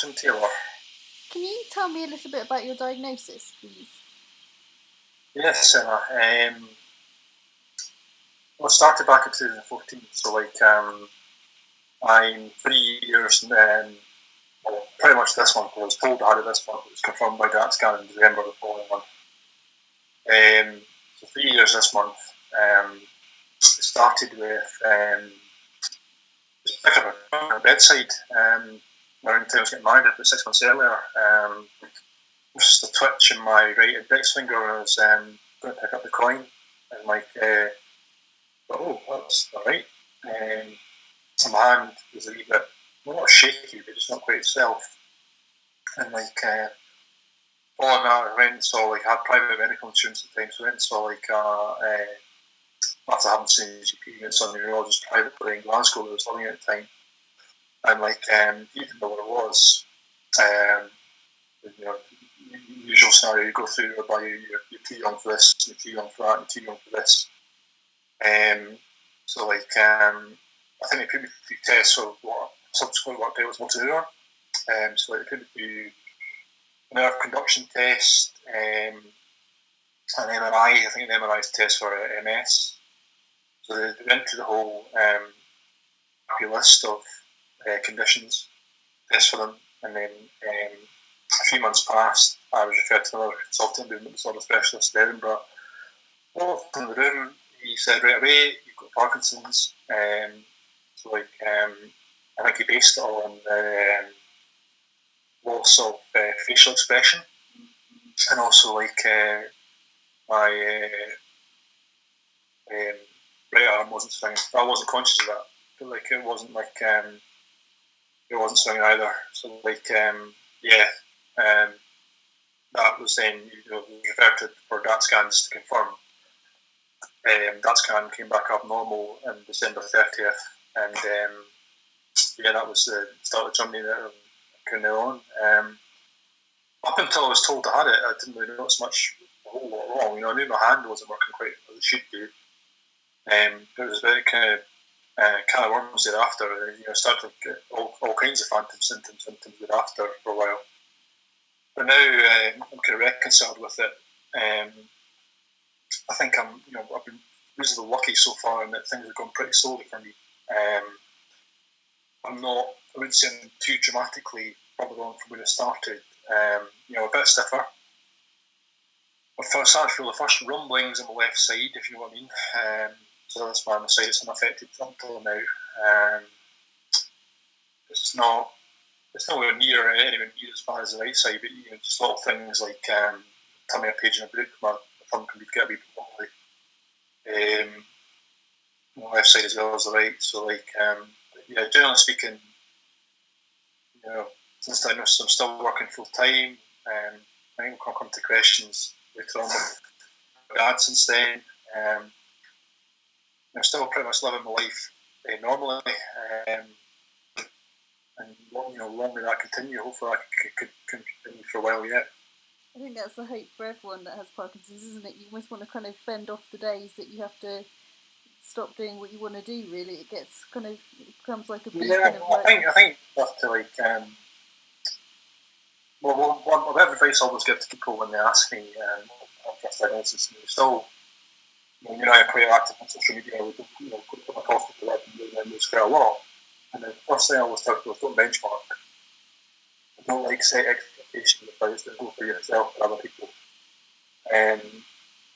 Lawton, Taylor. Can you tell me a little bit about your diagnosis, please? Yes, Emma. Well, it started back in 2014, so I'm 3 years, well, pretty much this month. I was told I had it this month. It was confirmed by that scan in December the following month. So 3 years this month. It started with just pick up a bedside. Around the time I was getting married, about 6 months earlier. Just a twitch in my right index finger when I was going to pick up the coin, and oh, that's all right. My hand was a wee bit, well, not shaky, but just not quite itself. And following that, I went and saw, I had private medical insurance at the time, so I went and saw after having seen a GP and some neurologist privately in Glasgow that I was living at the time. And he didn't know what it was. Usual scenario you go through whereby you're too young for this, you're too young for that, you're too young for this. I think they put me through tests for what subsequently worked out was motor neuron. So they put me through a nerve conduction test, an MRI. I think an MRI is a test for MS. So they went through the whole list of conditions, tests for them, and then a few months passed. I was referred to another consultant, movement disorder specialist in Edinburgh. Well, in the room, he said right away, you've got Parkinson's. I think he based it on loss of facial expression, and also my right arm wasn't swinging. I wasn't conscious of that, but it wasn't it wasn't swinging either. So that was then referred to for DAT scans to confirm. That scan came back abnormal on December 30th, and that was the start of the journey there from there on. Up until I was told I had it, I didn't really notice a whole lot wrong. I knew my hand wasn't working quite as it should do. But it was a bit kind of worms thereafter. I started to get all kinds of phantom symptoms thereafter for a while. But now I'm kind of reconciled with it. I think I've been reasonably lucky so far in that things have gone pretty slowly for me. I wouldn't say I'm too dramatically further on from when I started. A bit stiffer. I started to feel the first rumblings on the left side, if you know what I mean. So that's why my sight's unaffected until now. It's nowhere near anywhere near as bad as the right side, but just little things like turning a page in a book, my thumb can get a wee bit wobbly. My left side as well as the right. So generally speaking, since I know I'm still working full time, I think we'll come to questions later on with Dad since then. I'm still pretty much living my life normally, and long may that continue. Hopefully that could continue for a while yet. I think that's the hope for everyone that has Parkinson's, isn't it? You almost want to kind of fend off the days that you have to stop doing what you want to do. Really, it becomes like a beacon of light. I think that's one advice I always give to people when they ask me after diagnosis, still, I'm quite active on social media. I would go to my coffee to and there's quite a lot. And the first thing I always tell people is don't benchmark. I don't set expectations about it. Go for yourself and other people.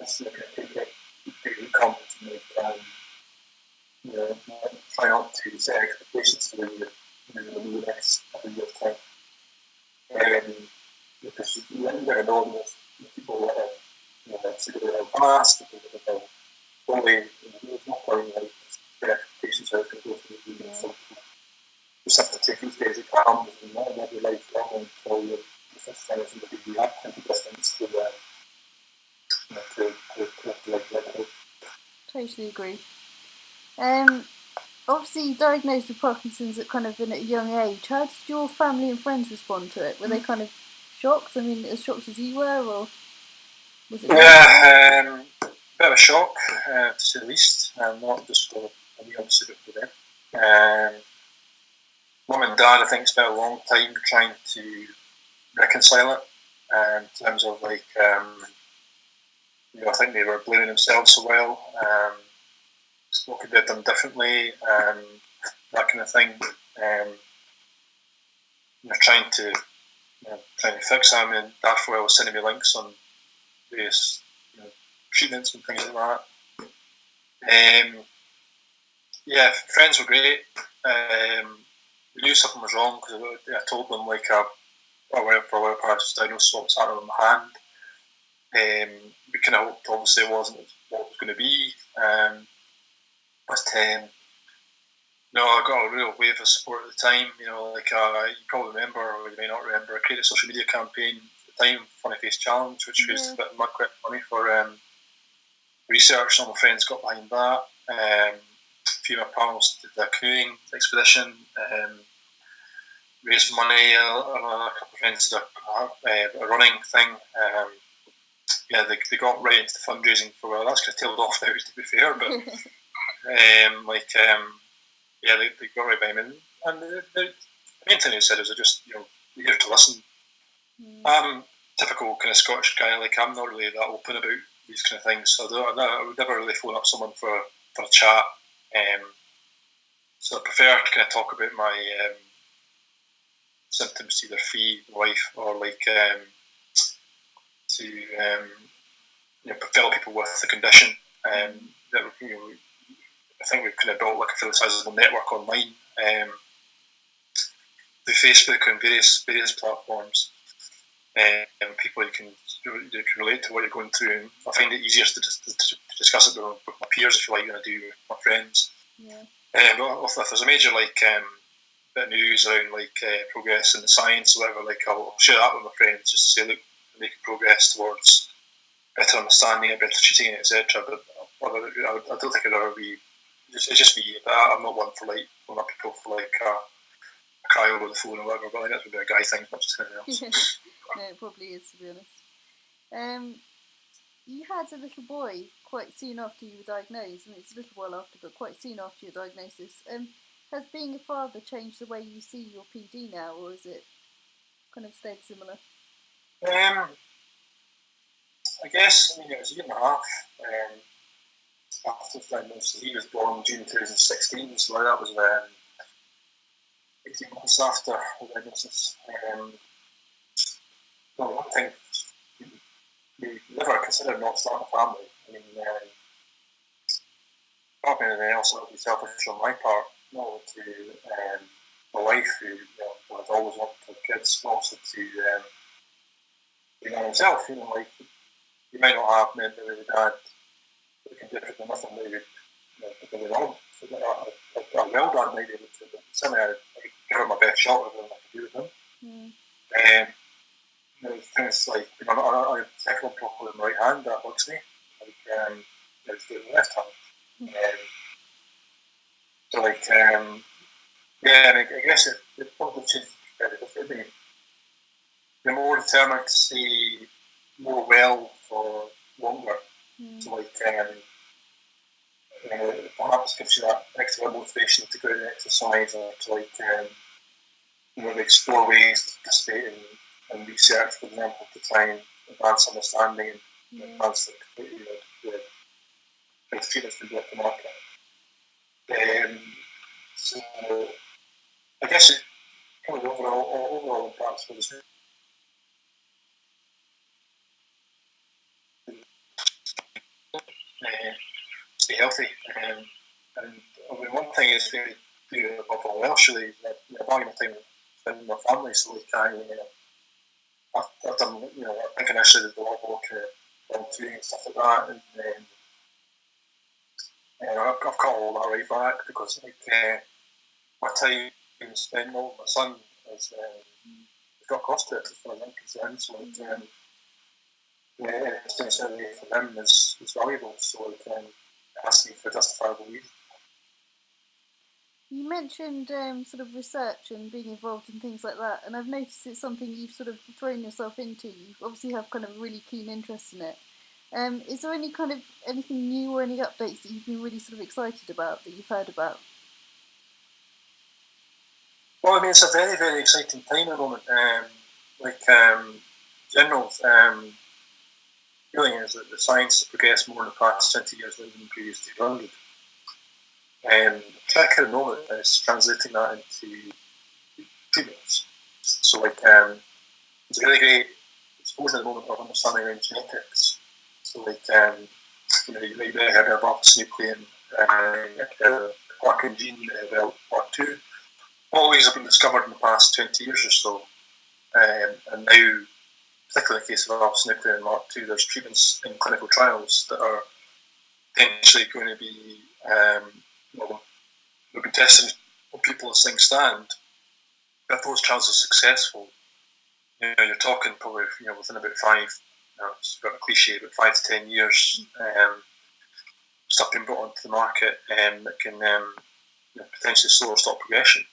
It's take it confidence and try not to set expectations for the next couple of years' time. Because you never know most people that past, people that have only there's no point the expectations are going to go through the so just have to take each day as it comes and not live your life long until you're the first time it's going to be up and the distance to Totally agree. Obviously diagnosed with Parkinson's at kind of in a young age. How did your family and friends respond to it? Were they kind of shocked? I mean, as shocked as you were, or was it? Yeah, a bit of a shock, to say the least. Not just for me, obviously, but for them. mum and dad, I think, spent a long time trying to reconcile it. In terms of I think they were blaming themselves so well. What could they have done differently? That kind of thing. Trying to fix them, and that's why I was sending me links on various treatments and things like that. Friends were great. We knew something was wrong because I told them for a while past diagnosis what was happening on my hand. We kind of hoped obviously it wasn't what it was going to be. I got a real wave of support at the time. You probably remember, or you may not remember, I created a social media campaign at the time, Funny Face Challenge, which raised a bit of money for research. Some of my friends got behind that. A few of my pals did the canoeing expedition, raised money. A couple of friends did a running thing. They got right into the fundraising for that's kind of tailed off now, to be fair, but they got right behind me. And the main thing they said was just you have to listen. I'm typical kind of Scottish guy. I'm not really that open about these kind of things, so I would never really phone up someone for a chat. So I prefer to kind of talk about my symptoms to either Fee, my wife, or to fellow people with the condition. I think we've kind of built a fairly sizable network online through Facebook and various platforms. People you can relate to what you're going through, and I find it easiest to discuss it with my peers, if you like, than I do with my friends. But if there's a major bit of news around progress in the science or whatever, I'll share that with my friends just to say, look, we're making progress towards better understanding it, better treating it, etc. But I don't think it'd ever be. It's just me. I'm not one for phone up people for a cry over the phone or whatever. But I think that's maybe a guy thing, not just anything else. No, it probably is, to be honest. You had a little boy quite soon after you were diagnosed, and it's a little while after, but quite soon after your diagnosis. Has being a father changed the way you see your PD now, or is it kind of stayed similar? I guess, it was a year and a half after the diagnosis. He was born June 2016, so that was 18 months after the diagnosis. One thing, we never considered not starting a family. Apart from anything else, that would be selfish on my part, not only to my wife, who has always wanted to have kids, but also to himself. You might not have meant that with dad looking different than nothing that would be wrong. So a well dad might be able to, but certainly I give it my best shot with him I can do with him. Things like I tackle him properly with my right hand, that bugs me. To do it with the left hand. I guess it probably changed the you're more determined to stay more well for longer. So perhaps gives you that extra motivation to go out and exercise, or to explore ways to participate in research, for example, to try and advance understanding and advance the treatments to be up to market. So I guess it kind of overall impacts for the stay healthy. And one thing is really do above all else, really, that value my time with my family. So I've done, I think initially did a lot of work volunteering and stuff like that, and I've cut all that right back because my time spent with my son has got cost to it as far as I'm concerned. So essentially for him is valuable. So it has to be for a justifiable reason. You mentioned sort of research and being involved in things like that, and I've noticed it's something you've sort of thrown yourself into. You obviously have kind of a really keen interest in it. Is there anything new or any updates that you've been really sort of excited about, that you've heard about? Well, I mean, it's a very, very exciting time at the moment. General feeling is that the science has progressed more in the past 20 years than in the previous 200. The trick at the moment is translating that into treatments. So, it's a really great explosion at the moment of understanding around genetics. So, you may have heard of alpha-synuclein, Parkinson gene, you may have heard of PARK2. All these have been discovered in the past 20 years or so. And now, particularly in the case of alpha-synuclein and MARK2, there's treatments in clinical trials that are potentially going to be they'll be tested on people as things stand. If those trials are successful, you're talking probably within about it's got a cliche, but 5 to 10 years, stuff being brought onto the market that can potentially slow or stop progression.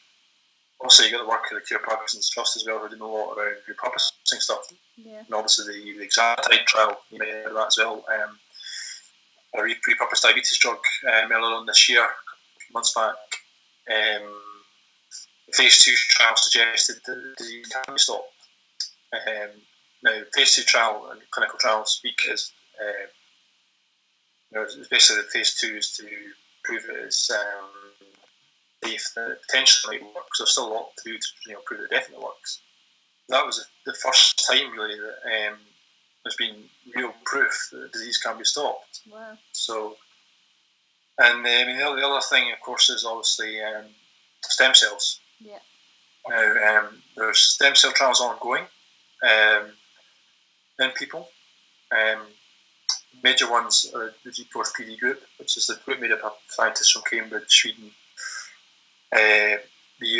Also, you got the work of the Cure Parkinson's Trust as well, who do know a lot around repurposing stuff. Yeah. And obviously the Exatide trial, you may have heard of that as well. A repurposed diabetes drug earlier on this year, a few months back. The phase 2 trial suggested that the disease can be stopped. Now, phase 2 trial and clinical trial speak is, basically the phase 2 is to prove it is safe, that it potentially works. There's still a lot to do to prove that it definitely works. That was the first time really that there's been real proof that the disease can be stopped. Wow. So, and the other thing, of course, is obviously stem cells. Yeah. Now, there's stem cell trials ongoing in people. Major ones are the G-Force PD group, which is the group made up of scientists from Cambridge, Sweden, the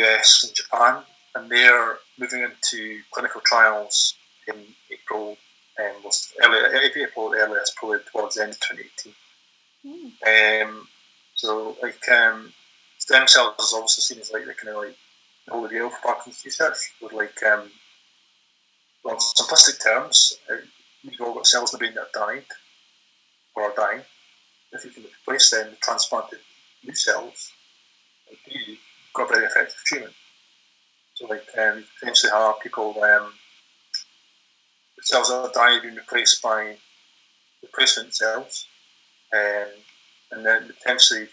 US and Japan, and they're moving into clinical trials in April, earliest probably towards the end of 2018. Stem cells is obviously seen as the kind of the holy grail for Parkinson's research. With simplistic terms, you've all got cells in the brain that have died or are dying. If you can replace them with transplanted new cells, you've got a very effective treatment. So, you potentially have people, cells that have died being replaced by replacement cells, and then potentially,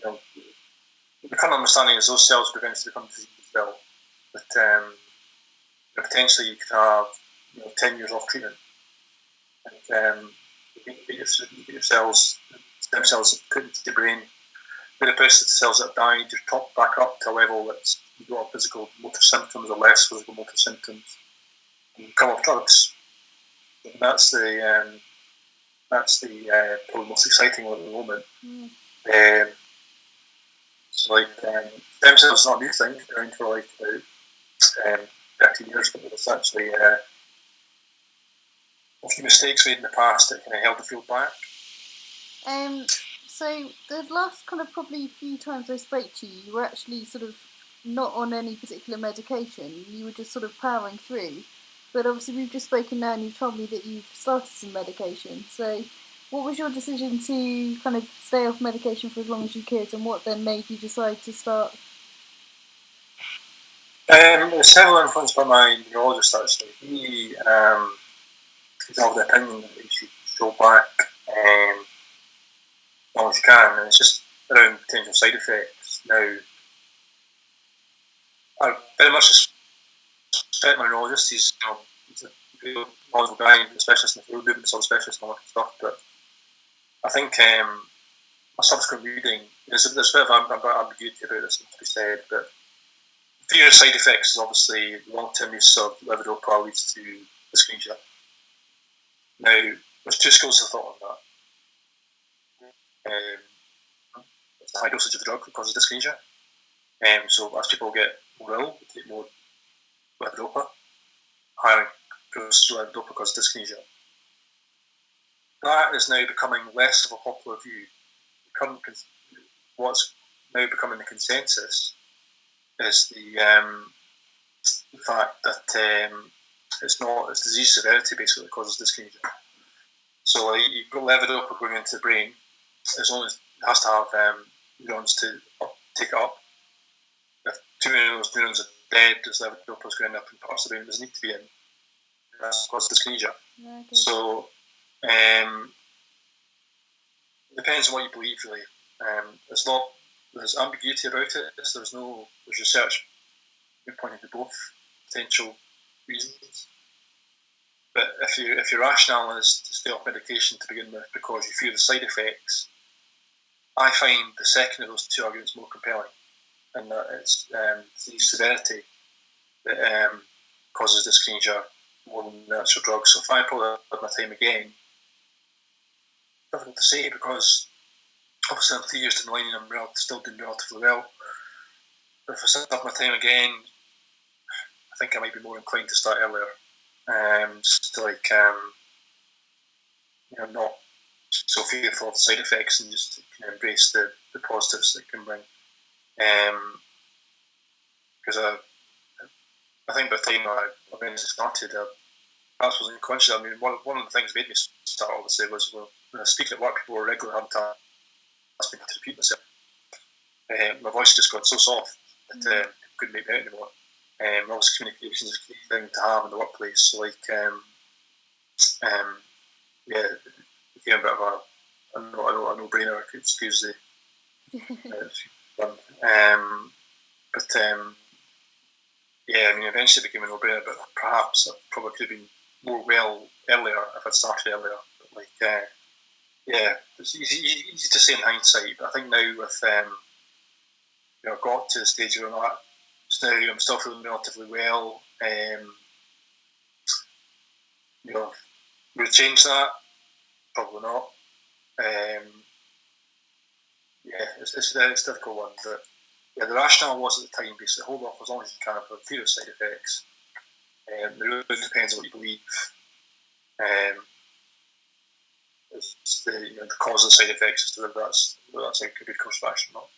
the current understanding is those cells will eventually become diseased as well. But potentially you could have 10 years off treatment. And you get your cells, stem cells put into the brain, replace the cells that have died, you're topped back up to a level that's you don't have physical motor symptoms or less physical motor symptoms, and you come off drugs. And that's the probably most exciting one at the moment. Stem cells is not a new thing. It's been around for about 13 years, but there's actually a few mistakes made in the past that kind of held the field back. So the last kind of probably few times I spoke to you, you were actually sort of not on any particular medication. You were just sort of powering through. But obviously we've just spoken now and you've told me that you've started some medication. So what was your decision to kind of stay off medication for as long as you could, and what then made you decide to start? It was heavily influenced by my neurologist actually. He's of the opinion that you should go back as long as you can, and it's just around potential side effects. Now, I very much respect my neurologist. He's a real knowledgeable guy, a specialist in the field, movement sort of specialist and all that stuff. But I think my subsequent reading, there's a bit of ambiguity about this, to be said, but the fear of side effects is obviously long-term use of levodopa leads to dyskinesia. Now, there's two schools of thought on that. It's the high dosage of the drug that causes dyskinesia. So as people get more ill, they take more levodopa. Higher dosage of levodopa causes dyskinesia. That is now becoming less of a popular view. What's now becoming the consensus is the fact that it's disease severity basically that causes dyskinesia. So you've got levodopa going into the brain, as long as it has to have neurons to take it up. If too many of those neurons are dead, there's levodopa's going up in parts of the brain that doesn't need to be in. That's causes dyskinesia. Okay. So, it depends on what you believe, really. There's ambiguity about it. There's research pointing to both potential reasons. But if your rationale is to stay off medication to begin with because you fear the side effects, I find the second of those two arguments more compelling, and that it's the severity that causes dyskinesia more than the actual drug. So if I probably had my time again, difficult to say because obviously I'm 3 years down the line and I'm still doing relatively well. But if I still have my time again, I think I might be more inclined to start earlier. Just to not so fearful of the side effects and just embrace the positives that it can bring. Because I think by the time I eventually started, I perhaps wasn't conscious. I mean, one of the things that made me start, obviously, was when I was speaking at work, people were regularly having to ask me to repeat myself. My voice just got so soft that people couldn't make me out anymore. Obviously, communication is a key thing to have in the workplace. So, it became a bit of a no-brainer. Excuse the fun. Eventually it became a no-brainer. But perhaps I probably could have been more well earlier if I'd started earlier. But it's easy to say in hindsight. But I think now with I've got to the stage where I'm at. So now I'm still feeling relatively well. Would it change that? Probably not. It's a difficult one. But the rationale was at the time basically hold off as long as you can for fear of side effects. It really depends on what you believe. It's the cause of the side effects as to whether that's a good course of action or not.